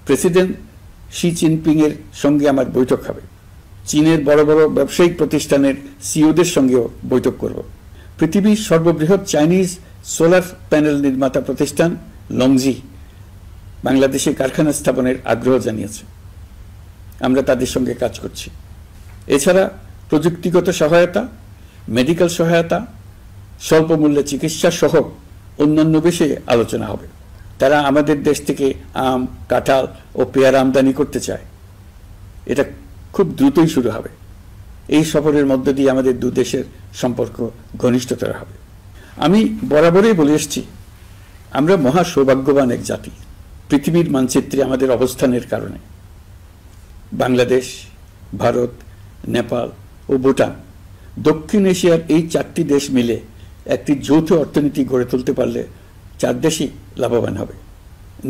President Xi Jinping এর সঙ্গে আমার বৈঠক হবে। চীনের বড় বড় ব্যবসায়িক প্রতিষ্ঠানের সিইওদের সঙ্গেও বৈঠক করব। পৃথিবীর সর্ববৃহৎ চাইনিজ সোলার প্যানেল নির্মাতা প্রতিষ্ঠান লংজি বাংলাদেশে কারখানা স্থাপনের আগ্রহ জানিয়েছে। আমরা তাদের সঙ্গে কাজ করছি। এছাড়া প্রযুক্তিগত সহায়তা, মেডিকেল সহায়তা, স্বল্প মূল্যে চিকিৎসা সহ অন্যান্য বিষয়ে আলোচনা হবে। তারা আমাদের দেশ থেকে আম, কাঁঠাল ও পেয়ারা আমদানি করতে চায়। এটা খুব দ্রুতই শুরু হবে। এই সফরের মধ্য দিয়ে আমাদের দু দেশের সম্পর্ক ঘনিষ্ঠতর হবে। আমি বরাবরই বলে এসেছি, আমরা মহা সৌভাগ্যবান এক জাতি। পৃথিবীর মানচিত্রে আমাদের অবস্থানের কারণে বাংলাদেশ, ভারত, নেপাল ও ভুটান, দক্ষিণ এশিয়ার এই 4টি দেশ মিলে একটি যৌথ অর্থনীতি গড়ে তুলতে পারলে 4 দেশই লাভবান হবে।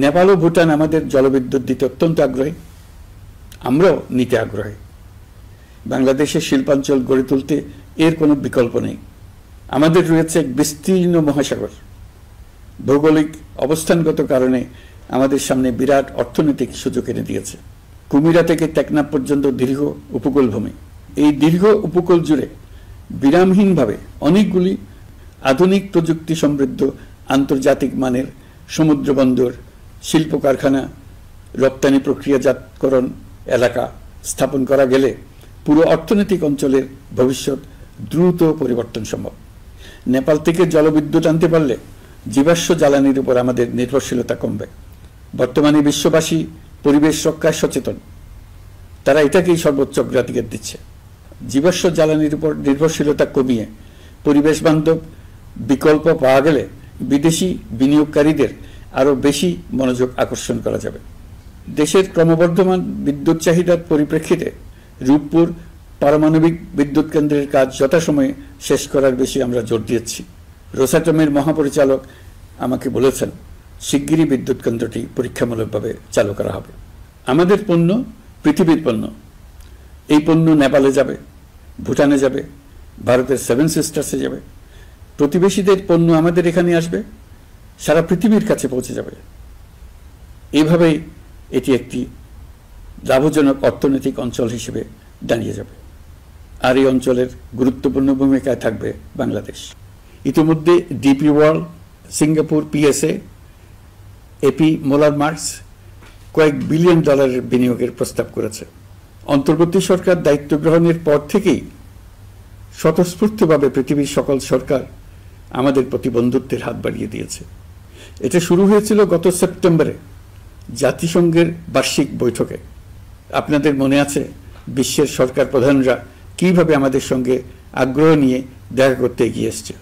নেপাল ও ভুটান আমাদের জলবিদ্যুৎ দিতে অত্যন্ত আগ্রহী, আমরাও নিতে আগ্রহী। বাংলাদেশের শিল্পাঞ্চল গড়ে তুলতে এর কোনো বিকল্প নেই। আমাদের রয়েছে এক বিস্তীর্ণ মহাসাগর। ভৌগোলিক অবস্থানগত কারণে আমাদের সামনে বিরাট অর্থনৈতিক সুযোগ এনে দিয়েছে। কুমিরা থেকে টেকনাফ পর্যন্ত দীর্ঘ উপকূল ভূমি। এই দীর্ঘ উপকূল জুড়ে বিরামহীনভাবে অনেকগুলি আধুনিক প্রযুক্তি সমৃদ্ধ আন্তর্জাতিক মানের সমুদ্র বন্দর, শিল্প কারখানা, রপ্তানি প্রক্রিয়াজাতকরণ এলাকা স্থাপন করা গেলে পুরো অর্থনৈতিক অঞ্চলের ভবিষ্যৎ দ্রুত পরিবর্তন সম্ভব। নেপাল থেকে জলবিদ্যুৎ আনতে পারলে জীবাশ্ম জ্বালানির উপর আমাদের নির্ভরশীলতা কমবে। বর্তমানে বিশ্ববাসী পরিবেশ রক্ষায় সচেতন, তারা এটাকেই সর্বোচ্চ অগ্রাধিকার দিচ্ছে। জীবাশ্ম জ্বালানির উপর নির্ভরশীলতা কমিয়ে পরিবেশ বান্ধব বিকল্প পাওয়া গেলে বিদেশি বিনিয়োগকারীদের আরও বেশি মনোযোগ আকর্ষণ করা যাবে। দেশের ক্রমবর্ধমান বিদ্যুৎ চাহিদার পরিপ্রেক্ষিতে রূপপুর পারমাণবিক বিদ্যুৎ কেন্দ্রের কাজ যথাসময়ে শেষ করার বেশি আমরা জোর দিয়েছি। রোসাটমের মহাপরিচালক আমাকে বলেছেন, শিগগিরই বিদ্যুৎ কেন্দ্রটি পরীক্ষামূলকভাবে চালু করা হবে। আমাদের পণ্য পৃথিবীর পণ্য। এই পণ্য নেপালে যাবে, ভুটানে যাবে, ভারতের 7 সিস্টার্সে যাবে। প্রতিবেশীদের পণ্য আমাদের এখানে আসবে, সারা পৃথিবীর কাছে পৌঁছে যাবে। এইভাবেই এটি একটি লাভজনক অর্থনৈতিক অঞ্চল হিসেবে দাঁড়িয়ে যাবে। আর এই অঞ্চলের গুরুত্বপূর্ণ ভূমিকায় থাকবে বাংলাদেশ। ইতিমধ্যে DP World, Singapore PSA, AP Moller Maersk কয়েক বিলিয়ন ডলারের বিনিয়োগের প্রস্তাব করেছে। অন্তর্বর্তী সরকার দায়িত্ব গ্রহণের পর থেকেই স্বতঃস্ফূর্তভাবে পৃথিবীর সকল সরকার আমাদের প্রতি বন্ধুত্বের হাত বাড়িয়ে দিয়েছে। এটা শুরু হয়েছিল গত সেপ্টেম্বরে জাতিসংঘের বার্ষিক বৈঠকে। আপনাদের মনে আছে বিশ্বের সরকার প্রধানরা কিভাবে আমাদের সঙ্গে আগ্রহ নিয়ে দেখা করতে এগিয়ে এসছে।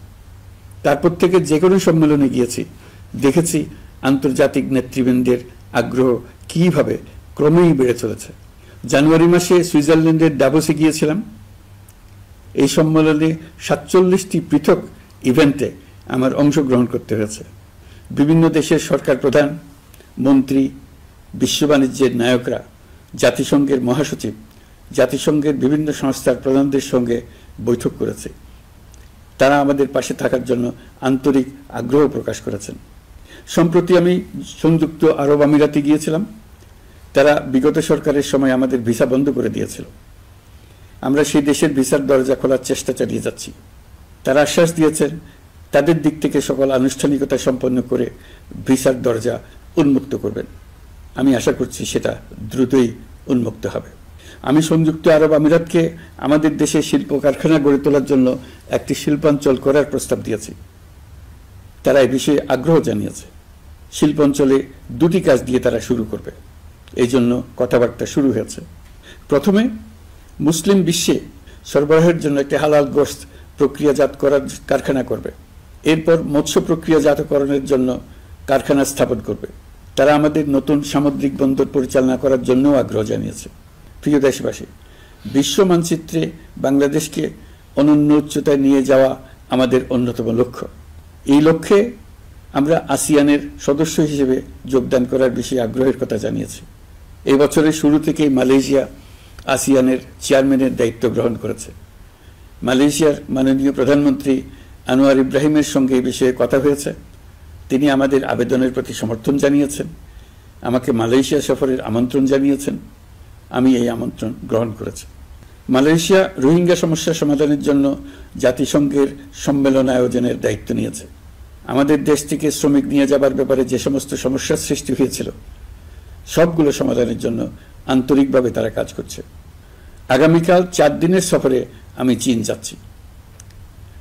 তারপর থেকে যে কোনো সম্মেলনে গিয়েছি, দেখেছি আন্তর্জাতিক নেতৃবৃন্দের আগ্রহ কিভাবে ক্রমেই বেড়ে চলেছে। জানুয়ারি মাসে সুইজারল্যান্ডের ডাভোসে গিয়েছিলাম। এই সম্মেলনে 47টি পৃথক ইভেন্টে আমার অংশগ্রহণ করতে হয়েছে। বিভিন্ন দেশের সরকার প্রধান, মন্ত্রী, বিশ্ব বাণিজ্যের নায়করা, জাতিসংঘের মহাসচিব, জাতিসংঘের বিভিন্ন সংস্থার প্রধানদের সঙ্গে বৈঠক করেছে। তারা আমাদের পাশে থাকার জন্য আন্তরিক আগ্রহ প্রকাশ করেছেন। সম্প্রতি আমি সংযুক্ত আরব আমিরাতে গিয়েছিলাম। তারা বিগত সরকারের সময় আমাদের ভিসা বন্ধ করে দিয়েছিল। আমরা সেই দেশের ভিসার দরজা খোলার চেষ্টা চালিয়ে যাচ্ছি। তারা আশ্বাস দিয়েছেন তাদের দিক থেকে সকল আনুষ্ঠানিকতা সম্পন্ন করে ভিসার দরজা উন্মুক্ত করবেন। আমি আশা করছি সেটা দ্রুতই উন্মুক্ত হবে। আমি সংযুক্ত আরব আমিরাতকে আমাদের দেশে শিল্প কারখানা গড়ে তোলার জন্য একটি শিল্পাঞ্চল করার প্রস্তাব দিয়েছি। তারা এ বিষয়ে আগ্রহ জানিয়েছে। শিল্পাঞ্চলে 2টি কাজ দিয়ে তারা শুরু করবে, এই জন্য কথাবার্তা শুরু হয়েছে। প্রথমে মুসলিম বিশ্বে সরবরাহের জন্য একটি হালাল গোশত প্রক্রিয়াজাত করার কারখানা করবে। এরপর মৎস্য প্রক্রিয়াজাতকরণের জন্য কারখানা স্থাপন করবে। তারা আমাদের নতুন সামুদ্রিক বন্দর পরিচালনা করার জন্যও আগ্রহ জানিয়েছে। প্রিয় দেশবাসী, বিশ্ব মানচিত্রে বাংলাদেশকে অনন্য উচ্চতায় নিয়ে যাওয়া আমাদের অন্যতম লক্ষ্য। এই লক্ষ্যে আমরা আসিয়ানের সদস্য হিসেবে যোগদান করার বিষয়ে আগ্রহের কথা জানিয়েছি। এই বছরের শুরু থেকেই মালয়েশিয়া আসিয়ানের চেয়ারম্যানের দায়িত্ব গ্রহণ করেছে। মালয়েশিয়ার মাননীয় প্রধানমন্ত্রী আনোয়ার ইব্রাহিমের সঙ্গে এই বিষয়ে কথা হয়েছে। তিনি আমাদের আবেদনের প্রতি সমর্থন জানিয়েছেন আমাকে মালয়েশিয়া সফরের আমন্ত্রণ জানিয়েছেন। আমি এই আমন্ত্রণ গ্রহণ করেছি। মালয়েশিয়া রোহিঙ্গা সমস্যা সমাধানের জন্য জাতিসংঘের সম্মেলন আয়োজনের দায়িত্ব নিয়েছে। আমাদের দেশ থেকে শ্রমিক নিয়ে যাবার ব্যাপারে যে সমস্ত সমস্যার সৃষ্টি হয়েছিল সবগুলো সমাধানের জন্য আন্তরিকভাবে তারা কাজ করছে। আগামীকাল 4 দিনের সফরে আমি চীন যাচ্ছি।